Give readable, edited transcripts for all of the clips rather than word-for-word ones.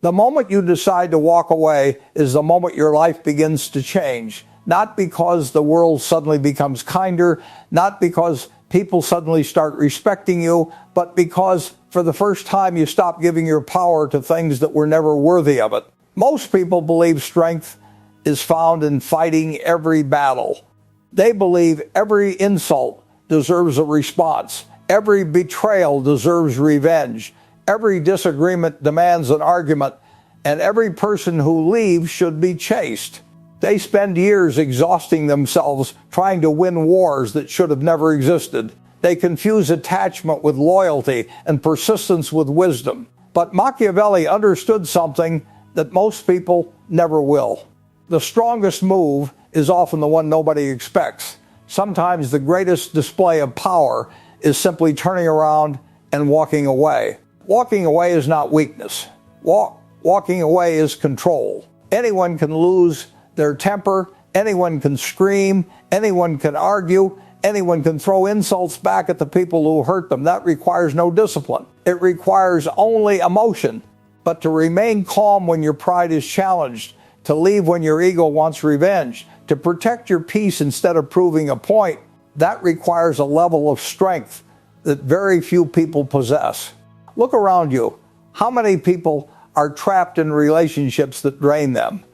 The moment you decide to walk away is the moment your life begins to change. Not because the world suddenly becomes kinder, not because people suddenly start respecting you, but because for the first time you stop giving your power to things that were never worthy of it. Most people believe strength is found in fighting every battle. They believe every insult deserves a response. Every betrayal deserves revenge. Every disagreement demands an argument, and every person who leaves should be chased. They spend years exhausting themselves trying to win wars that should have never existed. They confuse attachment with loyalty and persistence with wisdom. But Machiavelli understood something that most people never will. The strongest move is often the one nobody expects. Sometimes the greatest display of power is simply turning around and walking away. Walking away is not weakness. Walking away is control. Anyone can lose their temper, anyone can scream, anyone can argue, anyone can throw insults back at the people who hurt them. That requires no discipline. It requires only emotion. But to remain calm when your pride is challenged, to leave when your ego wants revenge, to protect your peace instead of proving a point, that requires a level of strength that very few people possess. Look around you. How many people are trapped in relationships that drain them?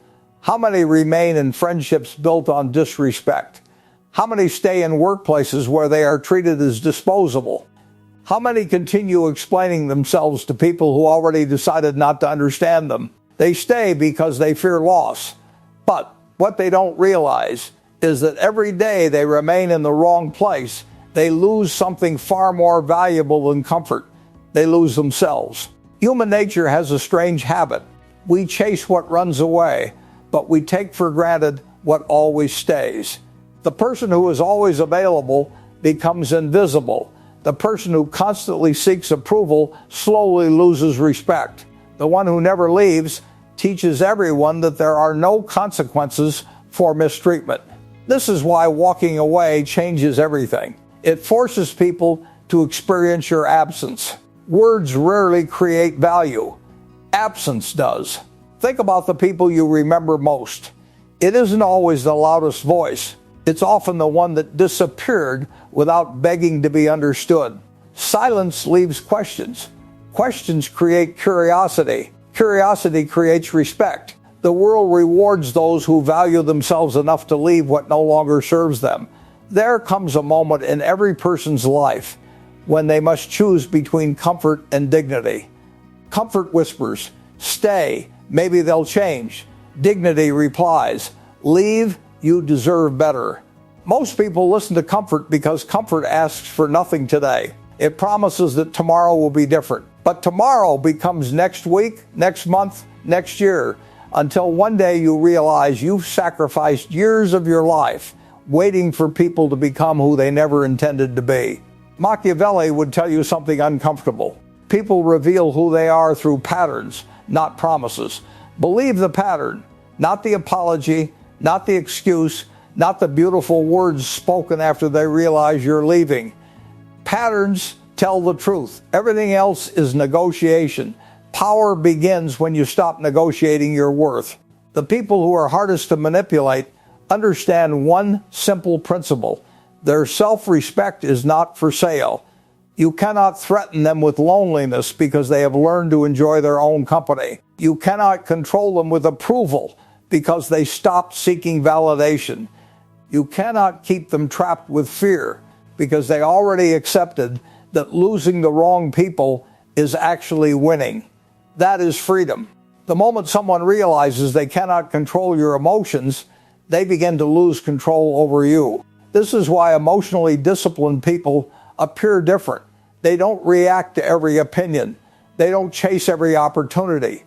How many remain in friendships built on disrespect? How many stay in workplaces where they are treated as disposable? How many continue explaining themselves to people who already decided not to understand them? They stay because they fear loss. But what they don't realize is that every day they remain in the wrong place, they lose something far more valuable than comfort. They lose themselves. Human nature has a strange habit. We chase what runs away, but we take for granted what always stays. The person who is always available becomes invisible. The person who constantly seeks approval slowly loses respect. The one who never leaves teaches everyone that there are no consequences for mistreatment. This is why walking away changes everything. It forces people to experience your absence. Words rarely create value. Absence does. Think about the people you remember most. It isn't always the loudest voice. It's often the one that disappeared without begging to be understood. Silence leaves questions. Questions create curiosity. Curiosity creates respect. The world rewards those who value themselves enough to leave what no longer serves them. There comes a moment in every person's life when they must choose between comfort and dignity. Comfort whispers, "Stay, maybe they'll change." Dignity replies, "Leave, you deserve better." Most people listen to comfort because comfort asks for nothing today. It promises that tomorrow will be different. But tomorrow becomes next week, next month, next year, until one day you realize you've sacrificed years of your life waiting for people to become who they never intended to be. Machiavelli would tell you something uncomfortable. People reveal who they are through patterns, not promises. Believe the pattern, not the apology, not the excuse, not the beautiful words spoken after they realize you're leaving. Patterns tell the truth. Everything else is negotiation. Power begins when you stop negotiating your worth. The people who are hardest to manipulate understand one simple principle. Their self-respect is not for sale. You cannot threaten them with loneliness because they have learned to enjoy their own company. You cannot control them with approval because they stopped seeking validation. You cannot keep them trapped with fear because they already accepted that losing the wrong people is actually winning. That is freedom. The moment someone realizes they cannot control your emotions, they begin to lose control over you. This is why emotionally disciplined people appear different. They don't react to every opinion. They don't chase every opportunity.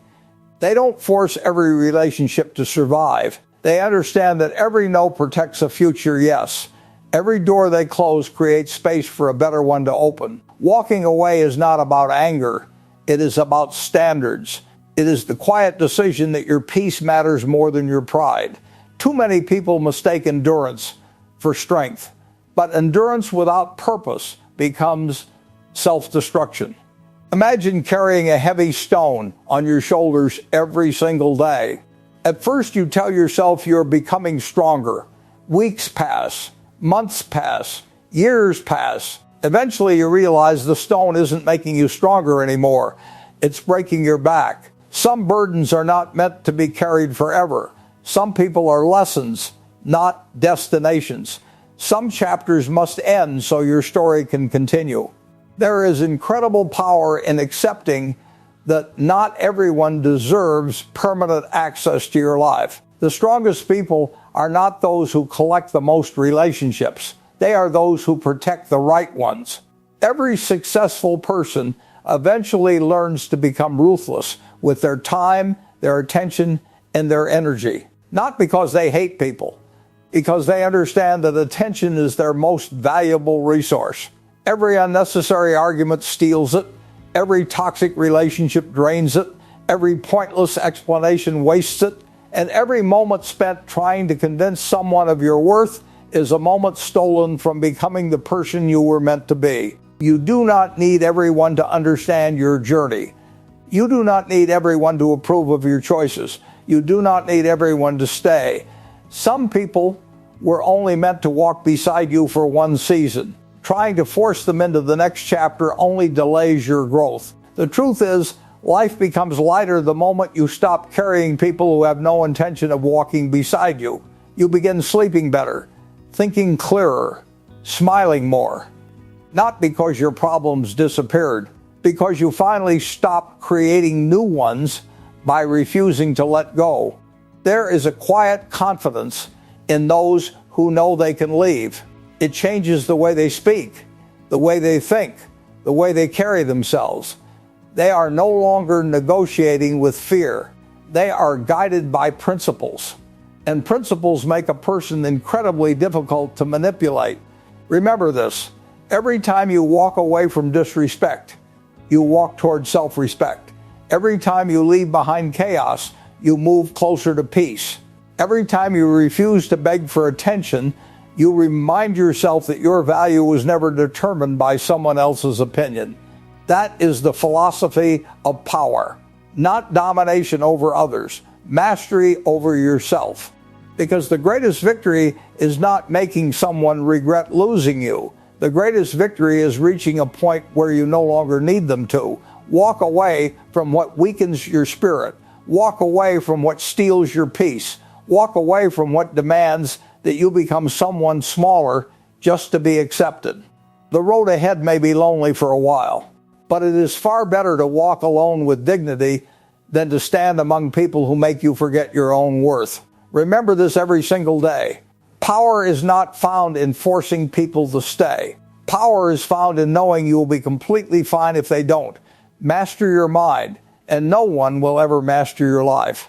They don't force every relationship to survive. They understand that every no protects a future yes. Every door they close creates space for a better one to open. Walking away is not about anger. It is about standards. It is the quiet decision that your peace matters more than your pride. Too many people mistake endurance for strength, but endurance without purpose becomes self-destruction. Imagine carrying a heavy stone on your shoulders every single day. At first you tell yourself you're becoming stronger. Weeks pass, months pass, years pass. Eventually you realize the stone isn't making you stronger anymore. It's breaking your back. Some burdens are not meant to be carried forever. Some people are lessons, not destinations. Some chapters must end so your story can continue. There is incredible power in accepting that not everyone deserves permanent access to your life. The strongest people are not those who collect the most relationships. They are those who protect the right ones. Every successful person eventually learns to become ruthless with their time, their attention, and their energy. Not because they hate people, because they understand that attention is their most valuable resource. Every unnecessary argument steals it. Every toxic relationship drains it. Every pointless explanation wastes it. And every moment spent trying to convince someone of your worth is a moment stolen from becoming the person you were meant to be. You do not need everyone to understand your journey. You do not need everyone to approve of your choices. You do not need everyone to stay. Some people were only meant to walk beside you for one season. Trying to force them into the next chapter only delays your growth. The truth is, life becomes lighter the moment you stop carrying people who have no intention of walking beside you. You begin sleeping better, thinking clearer, smiling more. Not because your problems disappeared, because you finally stopped creating new ones by refusing to let go. There is a quiet confidence in those who know they can leave. It changes the way they speak, the way they think, the way they carry themselves. They are no longer negotiating with fear. They are guided by principles. And principles make a person incredibly difficult to manipulate. Remember this: every time you walk away from disrespect, you walk toward self-respect. Every time you leave behind chaos, you move closer to peace. Every time you refuse to beg for attention, you remind yourself that your value was never determined by someone else's opinion. That is the philosophy of power. Not domination over others, mastery over yourself. Because the greatest victory is not making someone regret losing you. The greatest victory is reaching a point where you no longer need them to. Walk away from what weakens your spirit. Walk away from what steals your peace. Walk away from what demands that you become someone smaller just to be accepted. The road ahead may be lonely for a while, but it is far better to walk alone with dignity than to stand among people who make you forget your own worth. Remember this every single day. Power is not found in forcing people to stay. Power is found in knowing you will be completely fine if they don't. Master your mind, and no one will ever master your life.